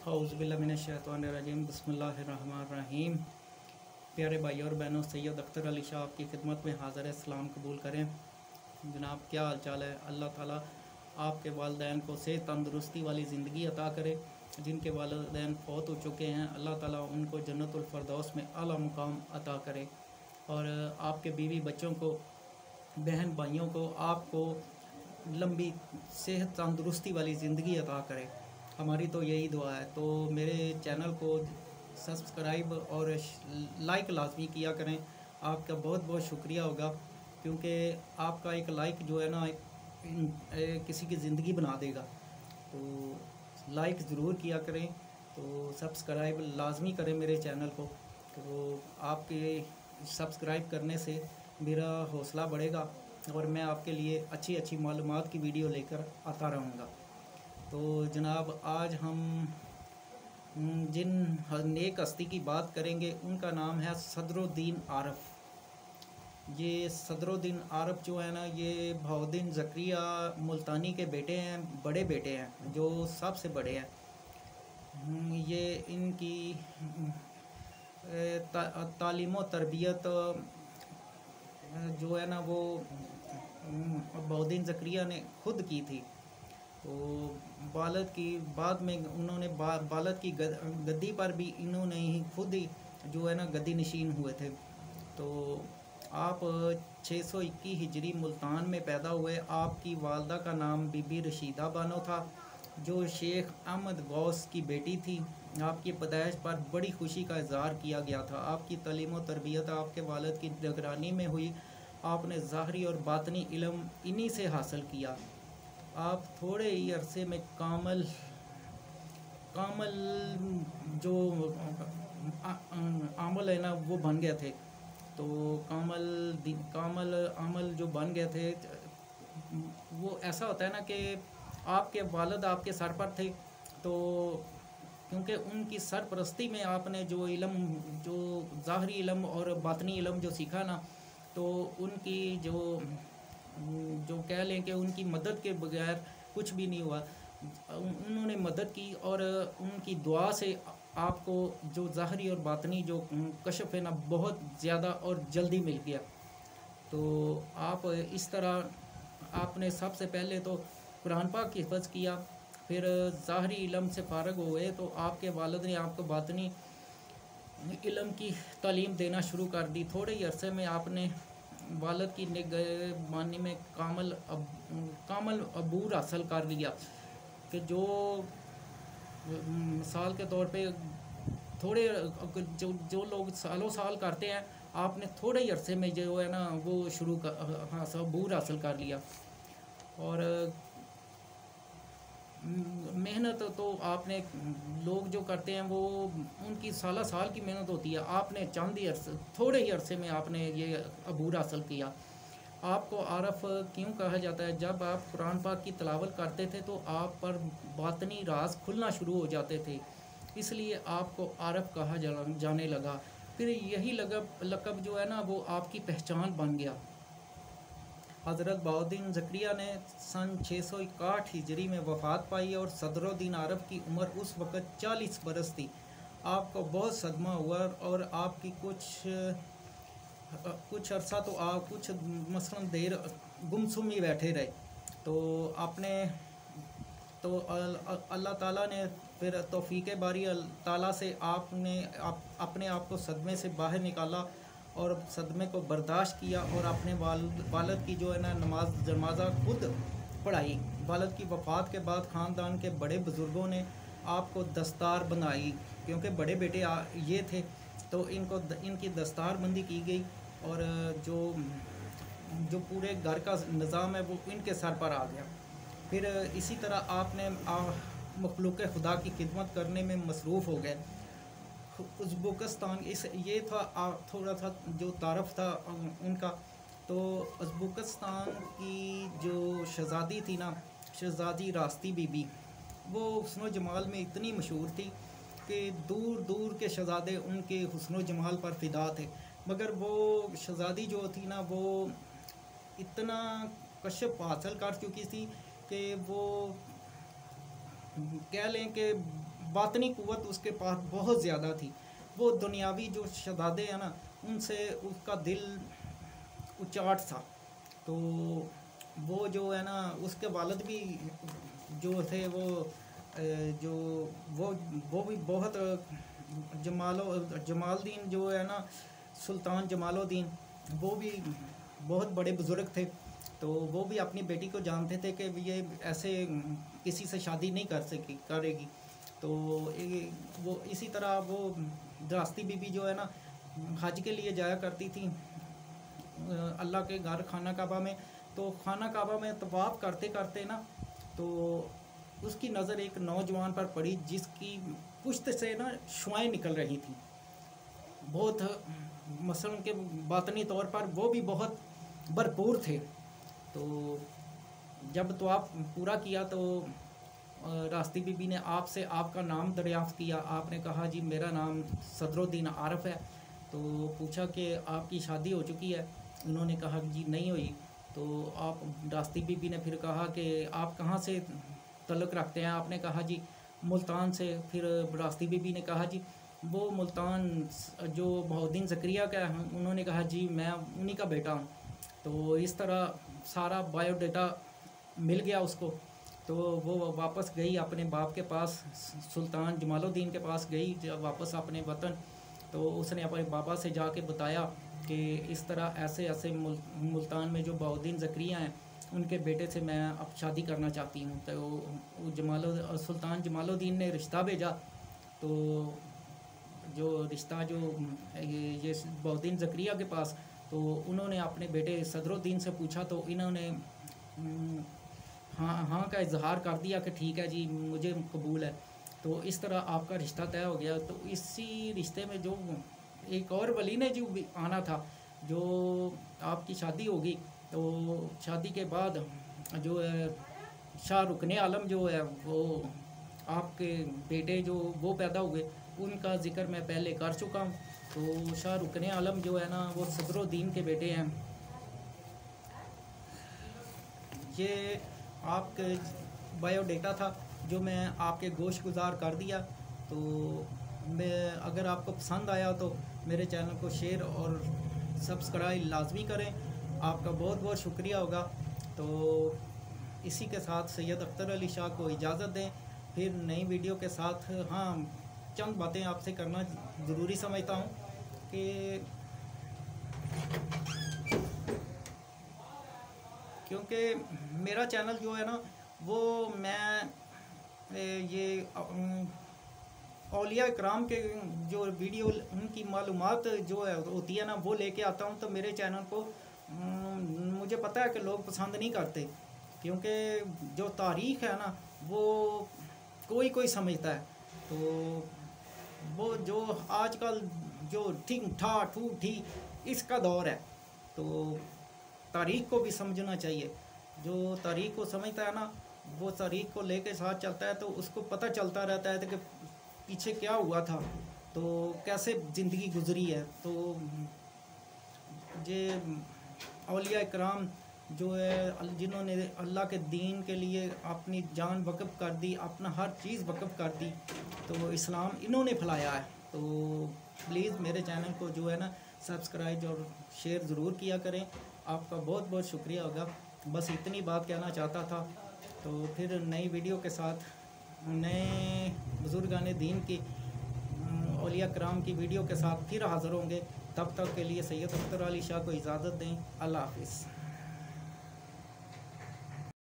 औज़ुबिल्लाहिमिनश्शैतानिर्रजीम बिस्मिल्लाहिर्रहमानिर्रहीम। प्यारे भाई और बहनों, सैयद अख्तर अली शाह आपकी खिदमत में हाज़िर है। सलाम कबूल करें। जनाब, क्या हाल चाल है? अल्लाह ताला आपके वालिदैन को सेहत तंदुरुस्ती वाली ज़िंदगी अता करे। जिनके वालिदैन फौत हो चुके हैं, अल्लाह ताला उनको जन्नतुल फ़िरदौस में आला मुकाम अता करे। और आपके बीवी बच्चों को, बहन भाइयों को, आपको लंबी सेहत तंदुरुस्ती वाली ज़िंदगी अता करे। हमारी तो यही दुआ है। तो मेरे चैनल को सब्सक्राइब और लाइक लाजमी किया करें। आपका बहुत बहुत शुक्रिया होगा, क्योंकि आपका एक लाइक जो है ना, किसी की ज़िंदगी बना देगा। तो लाइक ज़रूर किया करें। तो सब्सक्राइब लाजमी करें मेरे चैनल को। तो आपके सब्सक्राइब करने से मेरा हौसला बढ़ेगा और मैं आपके लिए अच्छी अच्छी मालूमात की वीडियो लेकर आता रहूँगा। तो जनाब, आज हम जिन नेक हस्ती की बात करेंगे उनका नाम है सदरुद्दीन आरफ। ये सदरुद्दीन आरफ जो है ना, ये बहाउद्दीन ज़करिया मुल्तानी के बेटे हैं, बड़े बेटे हैं, जो सबसे बड़े हैं। ये इनकी तालीम व तरबियत जो है ना, वो बहाउद्दीन ज़करिया ने खुद की थी। तो बालद की बाद में उन्होंने बालद की गद्दी पर भी इन्होंने ही खुद ही जो है ना गद्दी नशीन हुए थे। तो आप 621 हिजरी मुल्तान में पैदा हुए। आपकी वालदा का नाम बीबी रशीदा बानो था, जो शेख अहमद गौस की बेटी थी। आपकी पैदाइश पर बड़ी खुशी का इजहार किया गया था। आपकी तालीम व तरबियत आपके वालिद की निगरानी में हुई। आपने ज़ाहरी और बातनी इल्म इन्हीं से हासिल किया। आप थोड़े ही अरसे में कामल जो आमल है ना, वो बन गए थे। तो कामल आमल जो बन गए थे, वो ऐसा होता है ना कि आपके वालिद आपके सर पर थे, तो क्योंकि उनकी सरपरस्ती में आपने जो इल्म, जो ज़ाहरी इल्म और बातनी इल्म जो सीखा ना, तो उनकी जो कह लें कि उनकी मदद के बगैर कुछ भी नहीं हुआ। उन्होंने मदद की और उनकी दुआ से आपको जो ज़ाहरी और बातनी जो कशफ है ना, बहुत ज़्यादा और जल्दी मिल गया। तो आप इस तरह आपने सबसे पहले तो कुरान पाक की हिफ़्ज़ किया, फिर ज़ाहरी इल्म से फ़ारग हुए तो आपके वालिद ने आपको बातनी इल्म की तालीम देना शुरू कर दी। थोड़े ही अरसे में आपने वालिद की निगरानी में कामल अबूर हासिल कर लिया, कि जो मिसाल के तौर पे थोड़े जो लोग सालों साल करते हैं, आपने थोड़े ही अरसे में जो है ना वो अबूर हासिल कर लिया। और मेहनत तो आपने, लोग जो करते हैं वो उनकी साल की मेहनत होती है। आपने चंद ही अरसे, थोड़े ही अरसे में आपने ये अबूर हासिल किया। आपको आरफ क्यों कहा जाता है? जब आप कुरान पाक की तिलावत करते थे तो आप पर बातनी राज खुलना शुरू हो जाते थे, इसलिए आपको आरफ कहा जाने लगा। फिर यही लक़ब जो है ना, वो आपकी पहचान बन गया। हज़रत बहाउद्दीन ज़करिया ने सन 661 हिजरी में वफ़ात पाई और सदरुद्दीन आरफ की उम्र उस वक़्त 40 बरस थी। आपको बहुत सदमा हुआ और आपकी कुछ अरसा तो आप कुछ मसलन देर गुमसुम ही बैठे रहे। तो आपने तो अल्लाह ताला ने फिर तौफ़ीक़ बारी ताला से अपने आप को सदमे से बाहर निकाला और सदमे को बर्दाश्त किया और अपने वालिद की जो है ना जनाजा खुद पढ़ाई। वालिद की वफ़ात के बाद ख़ानदान के बड़े बुज़ुर्गों ने आपको दस्तार बनाई, क्योंकि बड़े बेटे ये थे, तो इनकी दस्तार बंदी की गई और जो पूरे घर का निज़ाम है वो इनके सर पर आ गया। फिर इसी तरह आपने मखलूक़ खुदा की खिदमत करने में मसरूफ़ हो गए। उज़्बेकिस्तान ये था थोड़ा सा जो तारफ़ था उनका। तो उज़्बेकिस्तान की जो शहज़ादी थी ना, शहज़ादी रास्ती बीबी, वो हुस्न जमाल में इतनी मशहूर थी कि दूर दूर के शहज़ादे उनके हुस्न जमाल पर फ़िदा थे। मगर वो शहज़ादी जो थी ना, वो इतना कशफ हासिल कर चुकी थी कि वो कह लें कि बातनी क़ुव्वत उसके पास बहुत ज़्यादा थी। वो दुनियावी जो शहज़ादे हैं ना, उनसे उसका दिल उचाट था। तो वो जो है ना, उसके वालिद भी जो थे वो जो वो भी बहुत जमालुद्दीन जो है ना, सुल्तान जमालुद्दीन, वो भी बहुत बड़े बुज़ुर्ग थे। तो वो भी अपनी बेटी को जानते थे कि ये ऐसे किसी से शादी नहीं करेगी। तो वो इसी तरह वो दरास्ती बीबी जो है ना, हज के लिए जाया करती थी अल्लाह के घर खाना काबा में। तो खाना काबा में तवाफ़ करते करते ना, तो उसकी नज़र एक नौजवान पर पड़ी जिसकी पुश्त से ना शुआएं निकल रही थी। बहुत मसलन के बातनी तौर पर वो भी बहुत भरपूर थे। तो जब तवाफ़ पूरा किया तो रास्ती बीबी ने आपसे आपका नाम दरियाफ़्त किया। आपने कहा जी मेरा नाम सदरुद्दीन आरफ़ है। तो पूछा कि आपकी शादी हो चुकी है? उन्होंने कहा जी नहीं हुई। तो आप रास्ती बीबी ने फिर कहा कि आप कहाँ से तल्लुक़ रखते हैं? आपने कहा जी मुल्तान से। फिर रास्ती बीबी ने कहा जी वो मुल्तान जो बहाउद्दीन ज़करिया का है? उन्होंने कहा जी मैं उन्हीं का बेटा हूँ। तो इस तरह सारा बायोडाटा मिल गया उसको। तो वो वापस गई अपने बाप के पास, सुल्तान जमालुद्दीन के पास गई जब वापस अपने वतन। तो उसने अपने बाबा से जाके बताया कि इस तरह ऐसे ऐसे मुल्तान में जो बहाउद्दीन ज़करिया हैं उनके बेटे से मैं अब शादी करना चाहती हूँ। तो सुल्तान जमालुद्दीन ने रिश्ता भेजा। तो जो रिश्ता जो ये बहाउद्दीन ज़करिया के पास, तो उन्होंने अपने बेटे सदरुद्दीन से पूछा। तो इन्होंने हाँ का इजहार कर दिया कि ठीक है जी मुझे कबूल है। तो इस तरह आपका रिश्ता तय हो गया। तो इसी रिश्ते में जो एक और वली ने जो आना था, जो आपकी शादी होगी। तो शादी के बाद जो है शाह रुकने आलम जो है वो आपके बेटे जो वो पैदा हुए, उनका ज़िक्र मैं पहले कर चुका हूँ। तो शाह रुकने आलम जो है ना, वो सदरुद्दीन के बेटे हैं। ये आपके बायोडाटा था जो मैं आपके गोश गुजार कर दिया। तो मैं अगर आपको पसंद आया तो मेरे चैनल को शेयर और सब्सक्राइब लाजमी करें। आपका बहुत बहुत शुक्रिया होगा। तो इसी के साथ सैयद अख्तर अली शाह को इजाज़त दें। फिर नई वीडियो के साथ हाँ चंद बातें आपसे करना ज़रूरी समझता हूँ कि क्योंकि मेरा चैनल जो है ना, वो मैं ये औलिया इकराम के जो वीडियो उनकी मालूमात जो है होती है ना, वो लेके आता हूँ। तो मेरे चैनल को मुझे पता है कि लोग पसंद नहीं करते, क्योंकि जो तारीख़ है ना वो कोई कोई समझता है। तो वो जो आजकल जो ठीक ठा ठू ठी इसका दौर है। तो तारीख़ को भी समझना चाहिए। जो तारीख़ को समझता है ना, वो तारीख़ को लेके साथ चलता है, तो उसको पता चलता रहता है कि पीछे क्या हुआ था, तो कैसे ज़िंदगी गुजरी है। तो ये औलिया इकराम जो है जिन्होंने अल्लाह के दीन के लिए अपनी जान वक़्फ़ कर दी, अपना हर चीज़ वक़्फ़ कर दी, तो इस्लाम इन्होंने फैलाया है। तो प्लीज़ मेरे चैनल को जो है ना सब्सक्राइब और शेयर ज़रूर किया करें। आपका बहुत बहुत शुक्रिया होगा। बस इतनी बात कहना चाहता था। तो फिर नई वीडियो के साथ नए बुज़ुर्गान दीन की औलिया कराम की वीडियो के साथ फिर हाज़िर होंगे। तब तक के लिए सैयद अख्तर अली शाह को इजाज़त दें। अल्लाह हाफ़िज़।